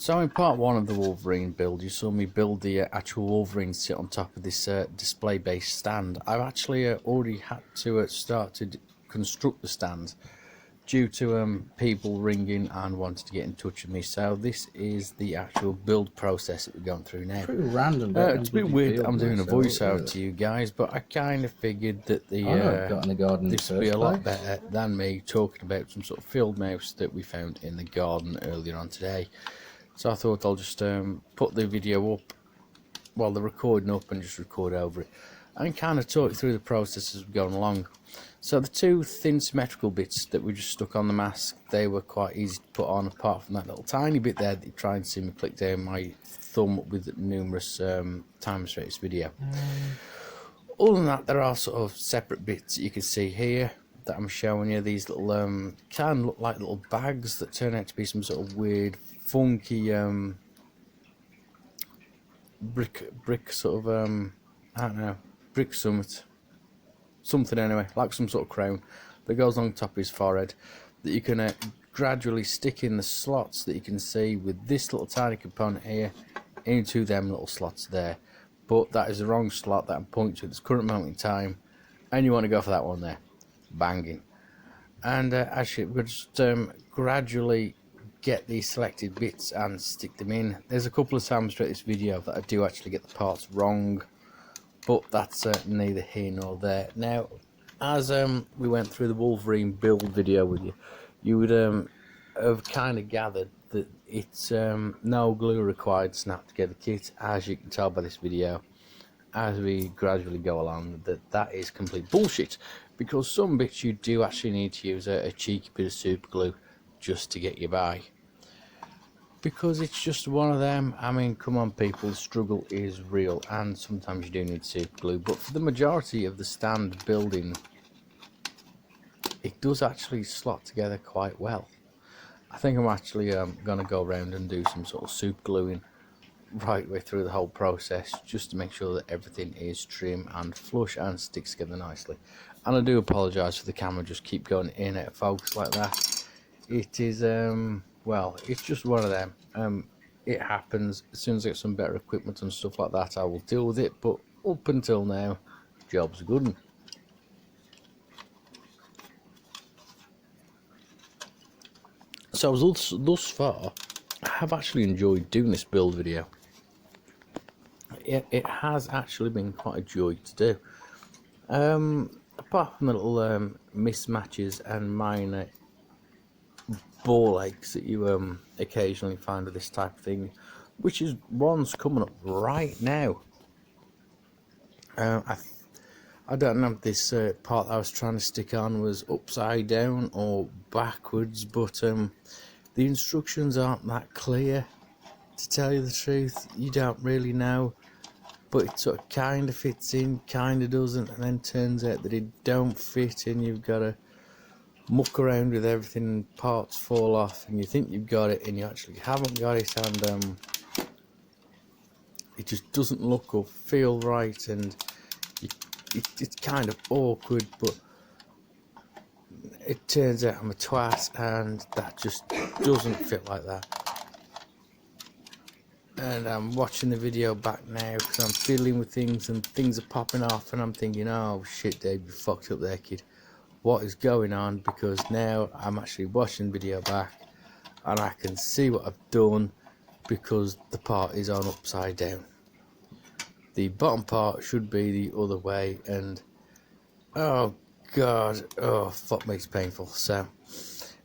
So in part one of the Wolverine build, you saw me build the actual Wolverine sit on top of this display-based stand. I've actually already had to start to construct the stand due to people ringing and wanting to get in touch with me. So this is the actual build process that we're going through now. Pretty random. It's a bit weird that I'm doing a voiceover to you guys, but I kind of figured that the got in the garden this would be a lot better than me talking about some sort of field mouse that we found in the garden earlier on today. So I thought I'll just put the video up while they're recording up and just record over it and kind of talk through the process as we're going along. So the two thin symmetrical bits that we just stuck on the mask, they were quite easy to put on, apart from that little tiny bit there that you try and see me click down my thumb with numerous time restraints video. Other than that, there are sort of separate bits that you can see here that I'm showing you. These little can look like little bags that turn out to be some sort of weird funky brick sort of I don't know, brick something anyway, like some sort of crown that goes on top of his forehead that you can gradually stick in the slots that you can see with this little tiny component here into them little slots there. But that is the wrong slot that I'm pointing to at this current moment in time, and you want to go for that one there, banging. And actually we're just gradually get these selected bits and stick them in. There's a couple of times throughout this video that I do actually get the parts wrong, but that's neither here nor there. Now, as we went through the Wolverine build video with you, you would have kind of gathered that it's no glue required snap together kit. As you can tell by this video, as we gradually go along, that is complete bullshit, because some bits you do actually need to use a cheeky bit of super glue just to get you by, because it's just one of them. I mean, come on people, the struggle is real, and sometimes you do need super glue, but for the majority of the stand building, it does actually slot together quite well. I think I'm actually going to go around and do some sort of super gluing right way through the whole process, just to make sure that everything is trim and flush and sticks together nicely. And I do apologise for the camera just keep going in and out of focus like that. It is well, it's just one of them. It happens. As soon as I get some better equipment and stuff like that, I will deal with it, but up until now, job's a good one. So thus far, I have actually enjoyed doing this build video. It has actually been quite a joy to do. Apart from the little mismatches and minor ball aches that you occasionally find with this type of thing, which is one's coming up right now. I don't know if this part I was trying to stick on was upside down or backwards, but the instructions aren't that clear, to tell you the truth. You don't really know, but it sort of kind of fits in, kind of doesn't, and then turns out that it don't fit, and you've got to muck around with everything and parts fall off, and you think you've got it and you actually haven't got it, and it just doesn't look or feel right, and it's kind of awkward. But it turns out I'm a twat, and that just doesn't fit like that. And I'm watching the video back now because I'm fiddling with things and things are popping off, and I'm thinking, oh shit Dave, you fucked up there kid, what is going on? Because now I'm actually watching the video back and I can see what I've done, because the part is on upside down. The bottom part should be the other way, and oh god, oh fuck me, it's painful. So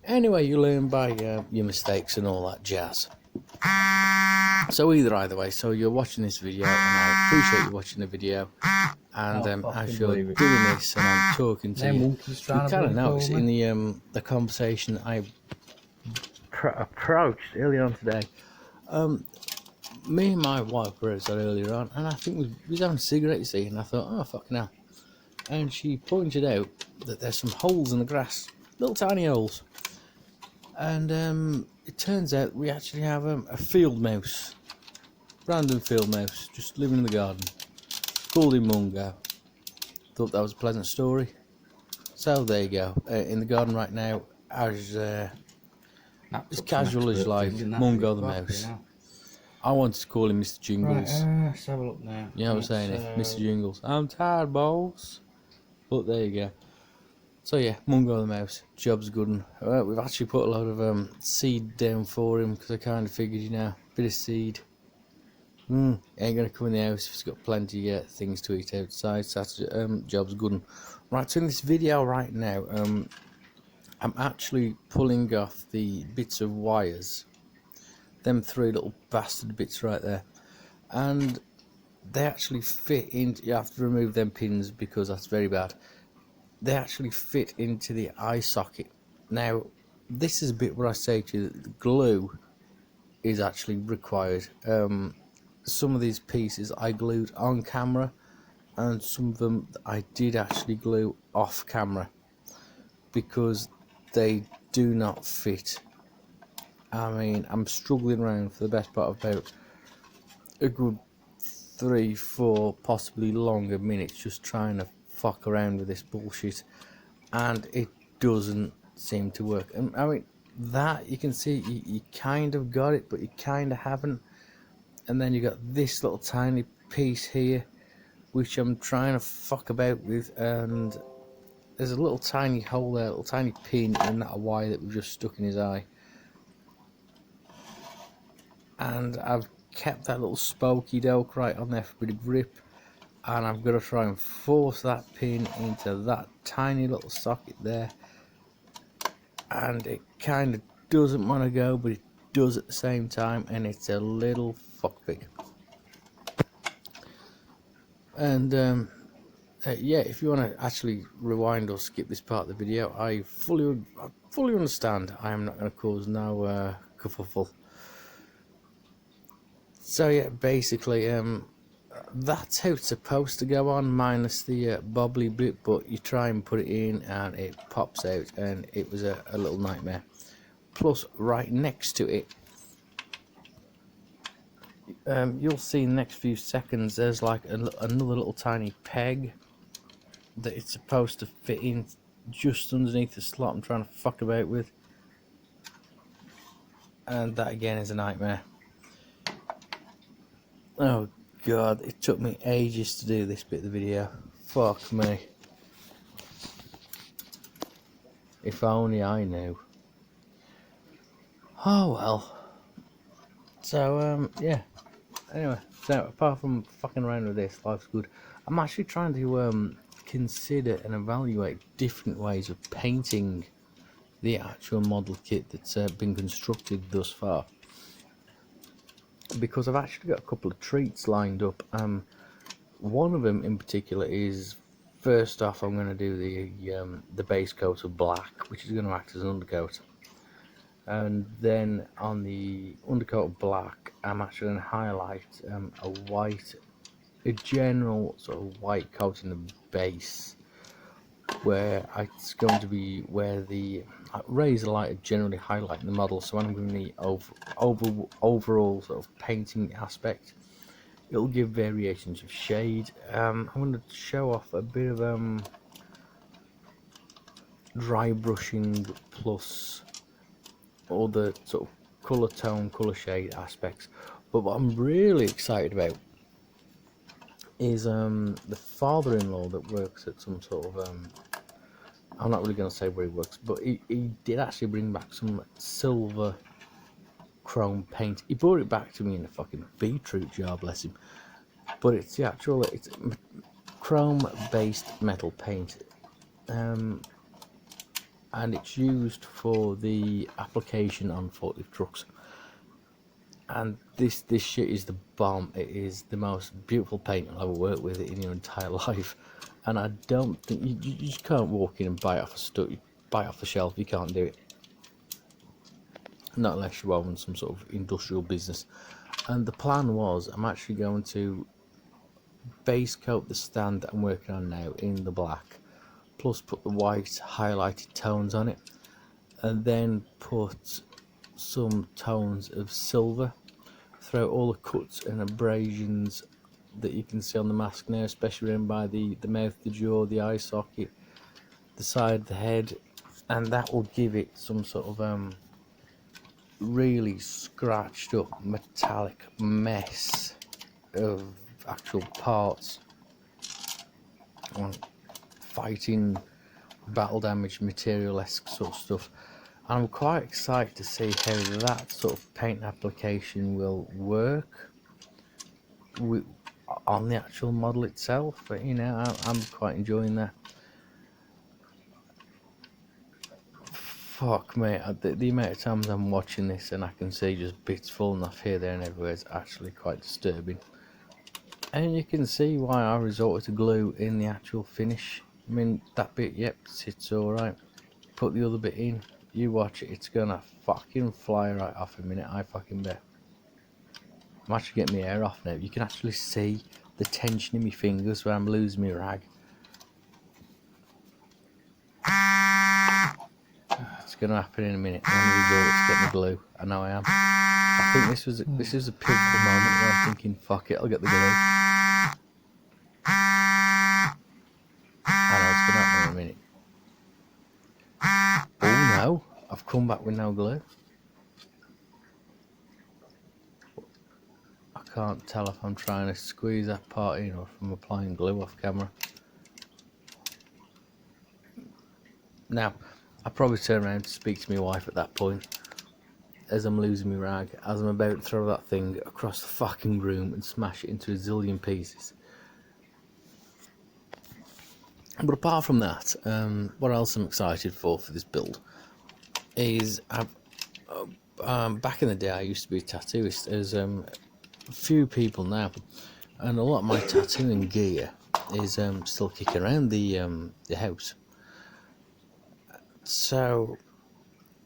anyway, you learn by your mistakes and all that jazz. So either way, so you're watching this video, and I appreciate you watching the video, and as you're doing this and I'm talking to you, you kind of notice in the conversation I approached earlier on today, me and my wife were outside earlier on, and I think we was having a cigarette, you see, and I thought, oh fucking hell, and she pointed out that there's some holes in the grass, little tiny holes, and it turns out we actually have a field mouse, random field mouse, just living in the garden, called him Mungo. Thought that was a pleasant story, so there you go. In the garden right now, as casual as life, Mungo the mouse. I wanted to call him Mr. Jingles. Right, let's have a look now. You know what I'm saying? Mr. Jingles. I'm tired, boss. But there you go. So yeah, Mungo the Mouse, job's good 'un. We've actually put a lot of seed down for him because I kind of figured, you know, bit of seed. Ain't gonna come in the house if he's got plenty of things to eat outside. So that's job's good 'un. Right, so in this video right now, I'm actually pulling off the bits of wires, them 3 little bastard bits right there, and they actually fit into. You have to remove them pins because that's very bad. They actually fit into the eye socket. Now, this is a bit where I say to you that the glue is actually required. Some of these pieces I glued on camera, and some of them I did actually glue off camera because they do not fit. I mean, I'm struggling around for the best part of about a good 3, 4, possibly longer minutes just trying to fuck around with this bullshit, and it doesn't seem to work. And I mean, that you can see you kind of got it, but you kind of haven't. And then you got this little tiny piece here which I'm trying to fuck about with, and there's a little tiny hole there, a little tiny pin in that wire that we've just stuck in his eye, and I've kept that little spokey doke right on there for a bit of grip, and I'm going to try and force that pin into that tiny little socket there, and it kind of doesn't want to go, but it does at the same time, and it's a little fuckpig. And yeah, if you want to actually rewind or skip this part of the video, I fully understand. I am not going to cause no kerfuffle. So yeah, basically that's how it's supposed to go on, minus the bobbly bit, but you try and put it in and it pops out, and it was a little nightmare. Plus, right next to it, you'll see in the next few seconds, there's like another little tiny peg that it's supposed to fit in just underneath the slot I'm trying to fuck about with, and that again is a nightmare. Oh god, it took me ages to do this bit of the video. Fuck me. If only I knew. Oh well. So yeah. Anyway, so apart from fucking around with this, life's good. I'm actually trying to consider and evaluate different ways of painting the actual model kit that's been constructed thus far, because I've actually got a couple of treats lined up. One of them in particular is, first off, I'm going to do the base coat of black, which is going to act as an undercoat, and then on the undercoat of black, I'm actually going to highlight a general sort of white coat in the base, where it's going to be where the razor light are generally highlighting the model. So when I'm doing the overall sort of painting aspect, it'll give variations of shade. I'm going to show off a bit of dry brushing plus all the sort of colour tone, colour shade aspects. But what I'm really excited about is the father-in-law that works at some sort of I'm not really going to say where he works, but he did actually bring back some silver chrome paint. He brought it back to me in a fucking beetroot jar, bless him. But it's the actual, it's chrome based metal paint, and it's used for the application on forklift trucks. And this shit is the bomb. It is the most beautiful paint you'll ever work with in your entire life. And I don't think you just can't walk in and buy it off the shelf. You can't do it, not unless you own some sort of industrial business. And the plan was, I'm actually going to base coat the stand that I'm working on now in the black, plus put the white highlighted tones on it, and then put some tones of silver throughout all the cuts and abrasions that you can see on the mask now, especially around by the mouth, the jaw, the eye socket, the side of the head, and that will give it some sort of really scratched up metallic mess of actual parts on fighting, battle damage, material-esque sort of stuff. I'm quite excited to see how that sort of paint application will work on the actual model itself. But you know, I'm quite enjoying that. Fuck mate, the amount of times I'm watching this and I can see just bits falling off here, there and everywhere is actually quite disturbing. And you can see why I resorted to glue in the actual finish. I mean, that bit, yep, sits alright. Put the other bit in, you watch it, it's gonna fucking fly right off in a minute, I fucking bet. I'm actually getting my hair off now. You can actually see the tension in my fingers where I'm losing my rag. It's gonna happen in a minute. I'm gonna resort to getting the glue. I know I am. I think this is a pivotal moment where I'm thinking, fuck it, I'll get the glue. I know it's gonna happen in a minute. Oh no, I've come back with no glue. I can't tell if I'm trying to squeeze that part in or if I'm applying glue off camera. Now, I probably turn around to speak to my wife at that point as I'm losing my rag, as I'm about to throw that thing across the fucking room and smash it into a zillion pieces. But apart from that, what else I'm excited for this build is back in the day I used to be a tattooist. There's a few people now, and a lot of my tattooing gear is still kicking around the house. So,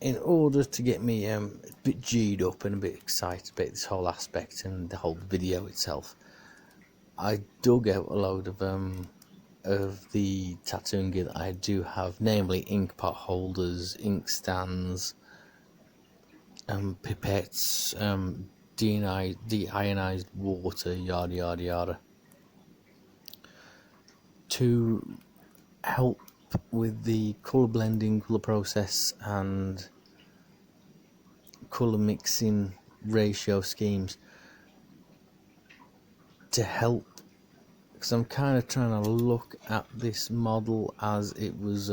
in order to get me a bit G'd up and a bit excited about this whole aspect and the whole video itself, I dug out a load of the tattooing gear that I do have, namely ink pot holders, ink stands, pipettes, deionized water, yada yada yada, to help with the colour blending, colour process and colour mixing ratio schemes, to help, because I'm kind of trying to look at this model as it was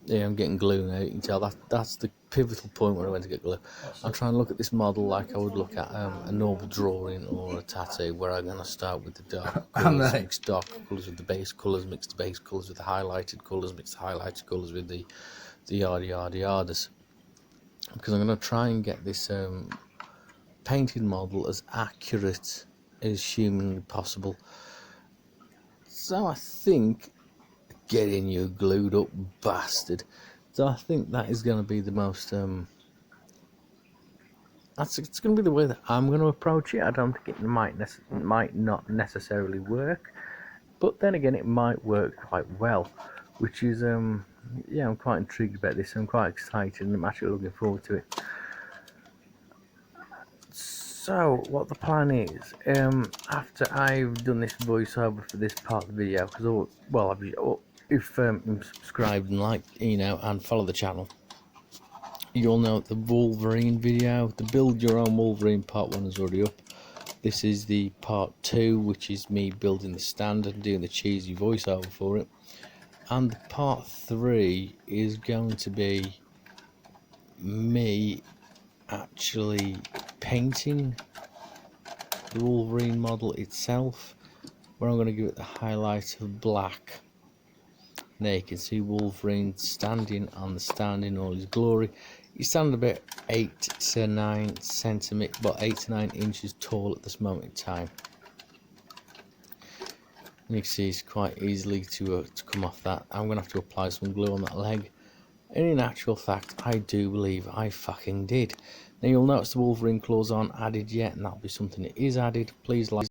yeah, I'm getting glue now, you can tell that's the pivotal point where I went to get glue. I'm trying to look at this model like I would look at a normal drawing or a tattoo, where I'm going to start with the dark colours, mix dark colours with the base colours, mix the base colours with the highlighted colours, mix the highlighted colours with the yada yada yadas, because I'm going to try and get this painted model as accurate as humanly possible. So I think, getting you glued up bastard, so I think that is going to be the most it's going to be the way that I'm going to approach it. I don't think it might not necessarily work, but then again it might work quite well, which is yeah, I'm quite intrigued about this. I'm quite excited and I'm actually looking forward to it. So what the plan is, after I've done this voiceover for this part of the video, because if you're subscribed and liked, you know, and follow the channel, you'll know the Wolverine video, the build your own Wolverine part 1 is already up. This is the part 2, which is me building the stand and doing the cheesy voiceover for it, and the part 3 is going to be me actually painting the Wolverine model itself, where I'm going to give it the highlight of black. There you can see Wolverine standing on the stand in all his glory. He's standing about 8 to 9 centimeters, about 8 to 9 inches tall at this moment in time. And you can see he's quite easily to come off that. I'm going to have to apply some glue on that leg. And in actual fact, I do believe I fucking did. Now you'll notice the Wolverine claws aren't added yet, and that'll be something that is added. Please like